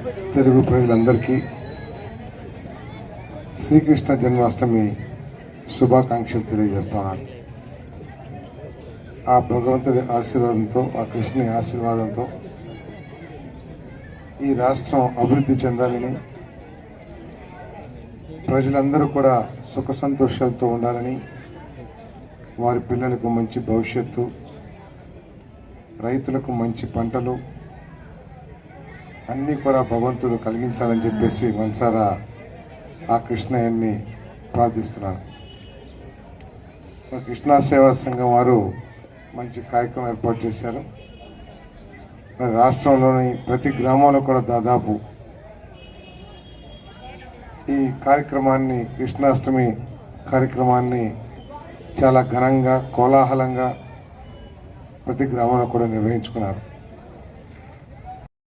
తెలుగు ప్రజలందరికీ శ్రీకృష్ణ జన్మాష్టమి శుభాకాంక్షలు తెలియజేస్తున్నాను. ఆ భగవంతుడి ఆశీర్వాదంతో, ఆ కృష్ణుని ఆశీర్వాదంతో ఈ రాష్ట్రం అభివృద్ధి చెందాలని, ప్రజలందరూ కూడా సుఖ సంతోషాలతో ఉండాలని, వారి పిల్లలకు మంచి భవిష్యత్తు, రైతులకు మంచి పంటలు అన్నీ కూడా భగవంతుడు కలిగించాలని చెప్పేసి మనసారా ఆ కృష్ణయ్యని ప్రార్థిస్తున్నాను. కృష్ణా సేవా సంఘం వారు మంచి కార్యక్రమం ఏర్పాటు చేశారు. మరి రాష్ట్రంలోని ప్రతి గ్రామంలో కూడా దాదాపు ఈ కార్యక్రమాన్ని, కృష్ణాష్టమి కార్యక్రమాన్ని చాలా ఘనంగా, కోలాహలంగా ప్రతి గ్రామంలో కూడా నిర్వహించుకున్నారు.